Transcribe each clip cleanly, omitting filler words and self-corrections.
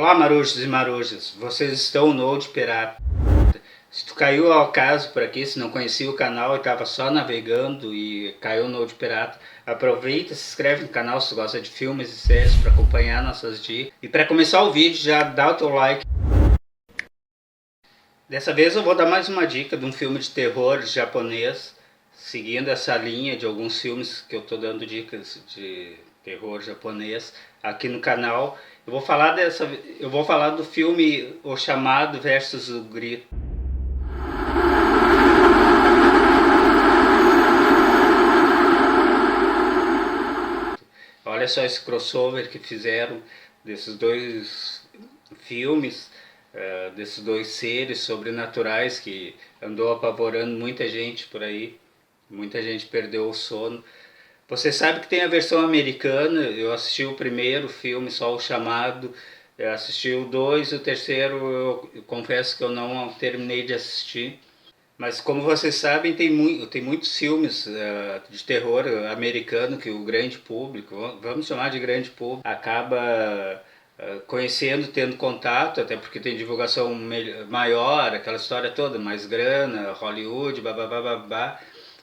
Olá, marujos e marujas, vocês estão no Old Pirata. Se tu caiu ao caso por aqui, se não conhecia o canal e estava só navegando e caiu no Old Pirata, aproveita, se inscreve no canal se tu gosta de filmes e séries para acompanhar nossas dicas. E para começar o vídeo, já dá o teu like. Dessa vez eu vou dar mais uma dica de um filme de terror japonês, seguindo essa linha de alguns filmes que eu estou dando dicas de terror japonês aqui no canal. Eu vou falar do filme O Chamado versus o Grito. Olha só esse crossover que fizeram desses dois filmes, desses dois seres sobrenaturais que andou apavorando muita gente por aí. Muita gente perdeu o sono. Você sabe que tem a versão americana, eu assisti o primeiro filme, só O Chamado, eu assisti o 2 e o terceiro eu confesso que eu não terminei de assistir. Mas como vocês sabem, tem muitos filmes de terror americano que o grande público, vamos chamar de grande público, acaba conhecendo, tendo contato, até porque tem divulgação maior, aquela história toda, mais grana, Hollywood, babá.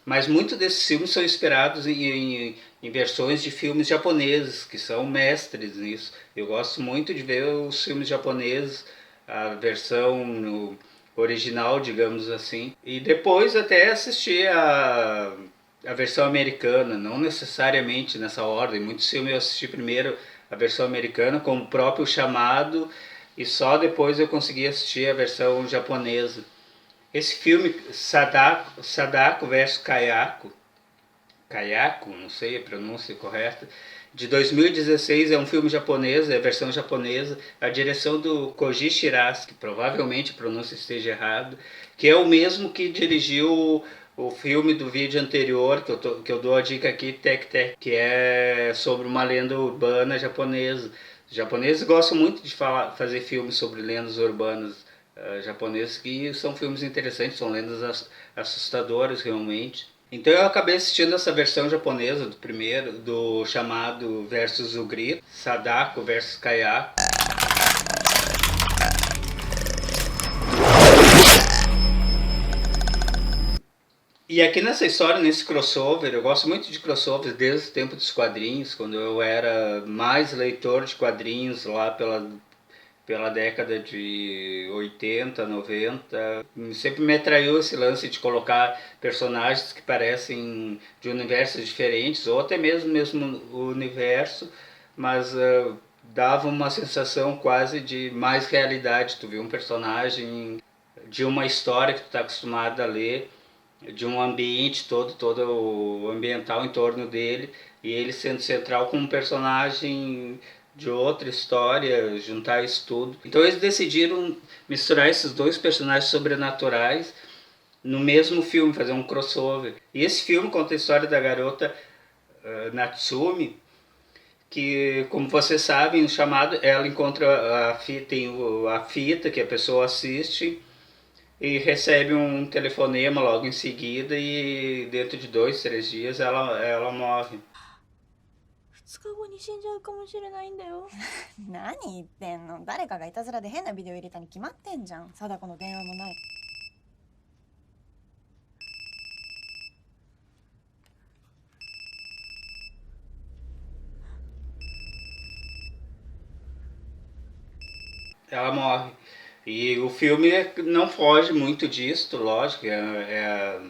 Mas muitos desses filmes são inspirados em versões de filmes japoneses, que são mestres nisso. Eu gosto muito de ver os filmes japoneses, a versão original, digamos assim. E depois até assistir a versão americana, não necessariamente nessa ordem. Muitos filmes eu assisti primeiro a versão americana, com o próprio Chamado, e só depois eu consegui assistir a versão japonesa. Esse filme, Sadako versus Kayako, não sei a pronúncia correta, de 2016, é um filme japonês, é a versão japonesa, a direção do Koji Shirase, que provavelmente a pronúncia esteja errada, que é o mesmo que dirigiu o filme do vídeo anterior, que eu dou a dica aqui, Tek Tek, que é sobre uma lenda urbana japonesa. Os japoneses gostam muito de fazer filmes sobre lendas urbanas japoneses, que são filmes interessantes, são lendas assustadoras realmente. Então eu acabei assistindo essa versão japonesa do primeiro, do Chamado versus o Grito, Sadako versus Kayako. E aqui nessa história, nesse crossover, eu gosto muito de crossovers desde o tempo dos quadrinhos, quando eu era mais leitor de quadrinhos lá pela década de 80, 90. Sempre me atraiu esse lance de colocar personagens que parecem de universos diferentes, ou até mesmo o universo, mas dava uma sensação quase de mais realidade. Tu vê um personagem de uma história que tu está acostumado a ler, de um ambiente todo o ambiental em torno dele, e ele sendo central como um personagem de outra história, juntar isso tudo. Então eles decidiram misturar esses dois personagens sobrenaturais no mesmo filme, fazer um crossover. E esse filme conta a história da garota Natsumi, que, como vocês sabem, no Chamado, ela encontra a fita que a pessoa assiste e recebe um telefonema logo em seguida, e dentro de 2, 3 dias ela morre. 2日後に死んじゃうかもしれないんだよ。何言ってんの？誰かがいたずらで変なビデオ入れたに決まってんじゃん。貞子の電話もない。Ela morre. E o filme não foge muito disso, lógico, é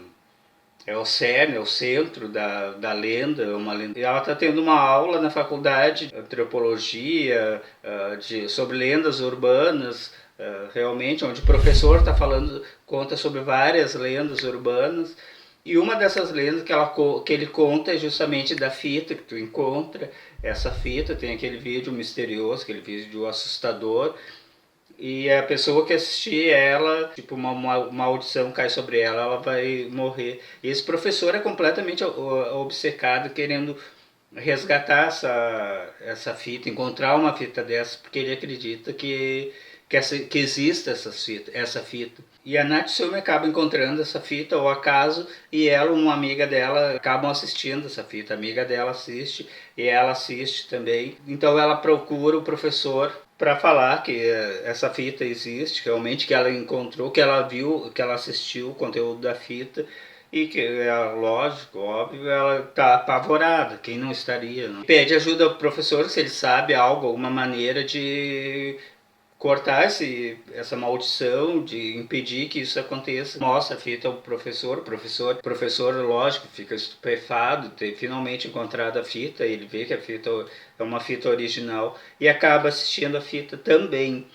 o cerne, é o centro da lenda, uma lenda. E ela está tendo uma aula na faculdade de antropologia, sobre lendas urbanas, realmente, onde o professor está falando, conta sobre várias lendas urbanas. E uma dessas lendas que ele conta é justamente da fita que tu encontra. Essa fita tem aquele vídeo misterioso, aquele vídeo assustador, e a pessoa que assistir ela, tipo uma maldição cai sobre ela, ela vai morrer. E esse professor é completamente obcecado, querendo resgatar essa fita, encontrar uma fita dessa, porque ele acredita que exista essa fita. E a Natsumi acaba encontrando essa fita ao acaso, e ela, uma amiga dela, acabam assistindo essa fita. A amiga dela assiste e ela assiste também. Então ela procura o professor para falar que essa fita existe, realmente, que ela encontrou, que ela viu, que ela assistiu o conteúdo da fita e que, lógico, óbvio, ela está apavorada, quem não estaria, né? Pede ajuda ao professor se ele sabe algo, alguma maneira de cortar essa maldição, de impedir que isso aconteça. Mostra a fita ao professor, professor, lógico, fica estupefado, ter finalmente encontrado a fita, ele vê que a fita é uma fita original e acaba assistindo a fita também.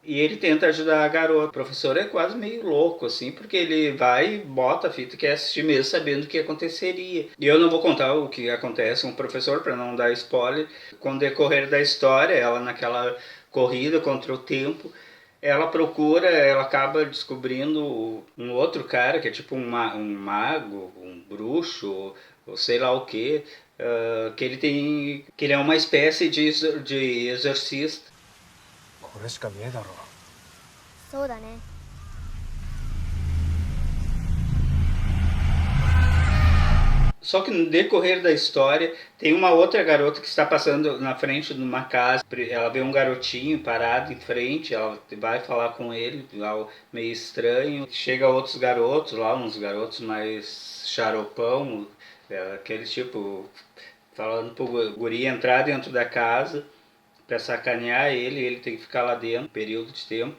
E ele tenta ajudar a garota. O professor é quase meio louco, assim, porque ele vai e bota a fita, quer assistir mesmo sabendo o que aconteceria. E eu não vou contar o que acontece com o professor para não dar spoiler. Com o decorrer da história, ela naquela corrida contra o tempo, ela procura, ela acaba descobrindo um outro cara que é tipo um mago, um bruxo, ou sei lá o que ele é uma espécie de exorcista. これしか見えだろう。そうだね。Só que no decorrer da história tem uma outra garota que está passando na frente de uma casa. Ela vê um garotinho parado em frente, ela vai falar com ele, lá meio estranho. Chega outros garotos lá, uns garotos mais xaropão, aquele tipo, falando pro guri entrar dentro da casa para sacanear ele tem que ficar lá dentro, um período de tempo.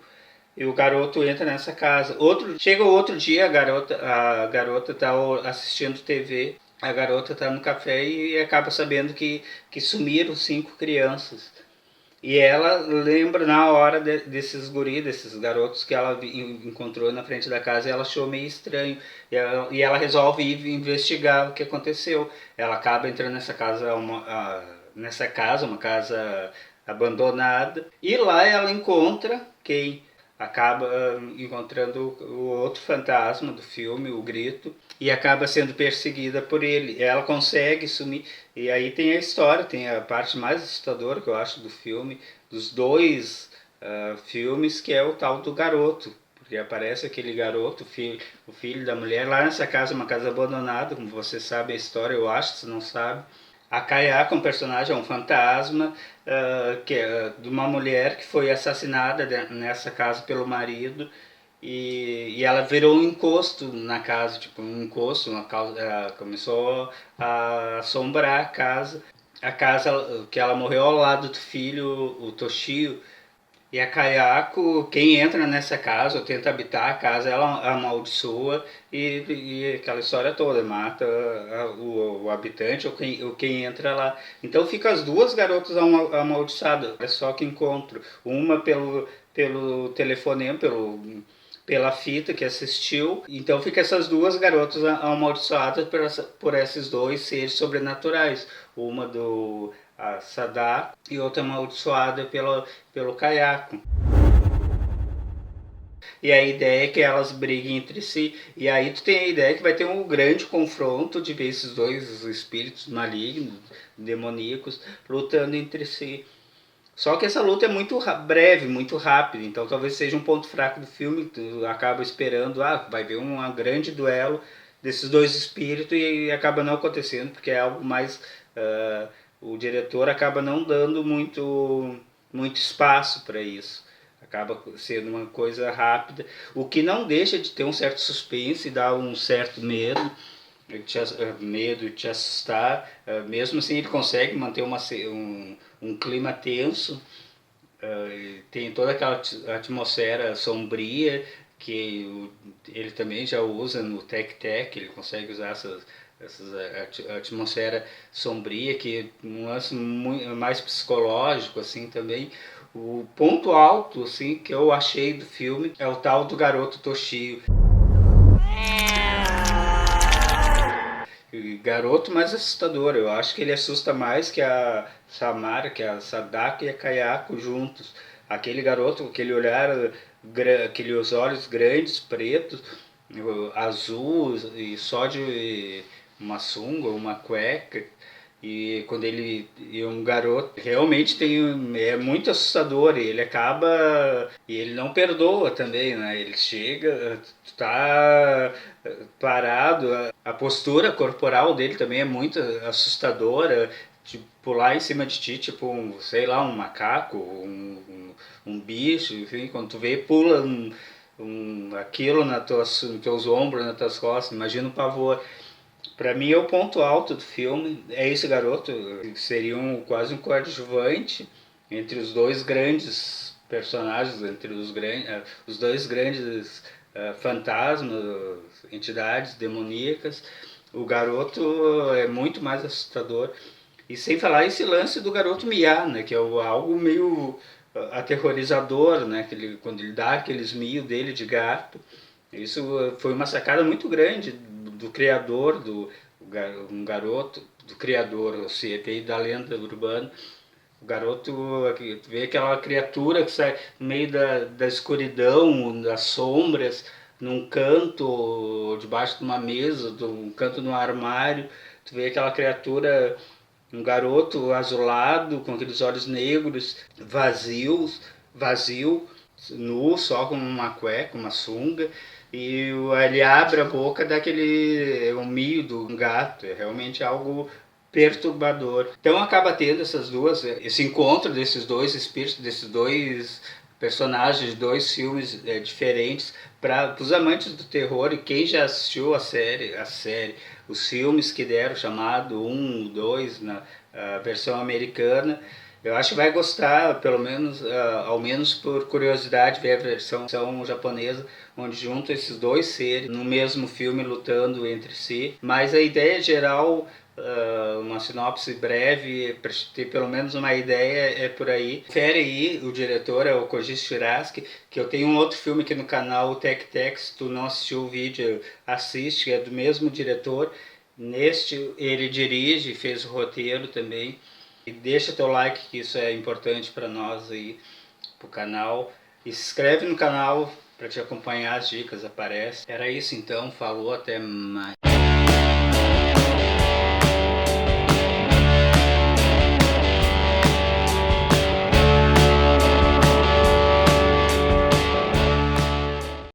E o garoto entra nessa casa. Chega o outro dia, a garota tá assistindo TV, a garota tá no café e acaba sabendo que sumiram 5 crianças. E ela lembra na hora desses garotos que ela encontrou na frente da casa, e ela achou meio estranho. E ela resolve ir investigar o que aconteceu. Ela acaba entrando nessa casa, uma casa abandonada. E lá ela encontra quem? Acaba encontrando o outro fantasma do filme, o Grito, e acaba sendo perseguida por ele. Ela consegue sumir, e aí tem a história, tem a parte mais assustadora que eu acho do filme, dos dois filmes, que é o tal do garoto, porque aparece aquele garoto, o filho da mulher, lá nessa casa, uma casa abandonada, como você sabe a história, eu acho, se não sabe. A Kayako, um personagem, é um fantasma que é de uma mulher que foi assassinada nessa casa pelo marido, e ela virou um encosto na casa, tipo um encosto, começou a assombrar a casa que ela morreu ao lado do filho, o Toshio. E a Kayako, quem entra nessa casa ou tenta habitar a casa, ela amaldiçoa e aquela história toda, mata o habitante ou quem entra lá. Então fica as duas garotas amaldiçoadas, é só que encontro. Uma pelo telefonema, pela fita que assistiu. Então fica essas duas garotas amaldiçoadas por esses dois seres sobrenaturais. Uma a Sadá e outra amaldiçoada pelo Kayako. E a ideia é que elas briguem entre si. E aí tu tem a ideia que vai ter um grande confronto de ver esses dois espíritos malignos, demoníacos, lutando entre si. Só que essa luta é muito breve, muito rápida, então talvez seja um ponto fraco do filme. Tu acaba esperando, vai ver um grande duelo desses dois espíritos e acaba não acontecendo, porque é algo mais... o diretor acaba não dando muito espaço para isso. Acaba sendo uma coisa rápida, o que não deixa de ter um certo suspense e dar um certo medo de te assustar. Mesmo assim ele consegue manter um clima tenso. Tem toda aquela atmosfera sombria que ele também já usa no Tec-Tec, ele consegue usar essa atmosfera sombria, que é um lance mais psicológico assim também. O ponto alto assim que eu achei do filme é o tal do garoto Toshio. Garoto mais assustador, eu acho que ele assusta mais que a Samara, que a Sadako e a Kayako juntos. Aquele garoto com aquele olhar, aqueles olhos grandes, pretos, azul e só de uma sunga, uma cueca. E quando ele é um garoto, realmente é muito assustador, e ele acaba, e ele não perdoa também, né? Ele chega, tá parado, a postura corporal dele também é muito assustadora, de pular em cima de ti, tipo, sei lá, um macaco, um bicho, enfim, quando tu vê, pula aquilo nos teus ombros, nas tuas costas, imagina o pavor. Para mim é o ponto alto do filme, é esse garoto, seria quase um coadjuvante entre os dois grandes personagens, entre os dois grandes fantasmas, entidades demoníacas. O garoto é muito mais assustador. E sem falar esse lance do garoto miar, né, que é algo meio aterrorizador, né, quando ele dá aqueles mios dele de gato. Isso foi uma sacada muito grande do criador, um garoto, do criador, ou seja, da lenda urbana. O garoto, tu vê aquela criatura que sai no meio da escuridão, das sombras, num canto, debaixo de uma mesa, um canto de um armário. Tu vê aquela criatura, um garoto azulado, com aqueles olhos negros, vazio, nu, só com uma cueca, uma sunga. E ele abre a boca daquele mio do gato. É realmente algo perturbador. Então acaba tendo esse encontro desses dois espíritos, desses dois personagens de dois filmes diferentes para os amantes do terror e quem já assistiu a série, os filmes que deram chamado 1, 2 na versão americana. Eu acho que vai gostar, pelo menos, ao menos por curiosidade, ver a versão japonesa, onde juntam esses dois seres no mesmo filme lutando entre si. Mas a ideia geral, uma sinopse breve, para ter pelo menos uma ideia, é por aí. Confere aí, o diretor é o Koji Shirasuke, que eu tenho um outro filme aqui no canal, o Tech Tech, se tu não assistiu o vídeo, assiste, é do mesmo diretor. Neste ele dirige, fez o roteiro também. E deixa teu like, que isso é importante para nós aí, pro canal. E se inscreve no canal para te acompanhar, as dicas aparecem. Era isso então, falou, até mais.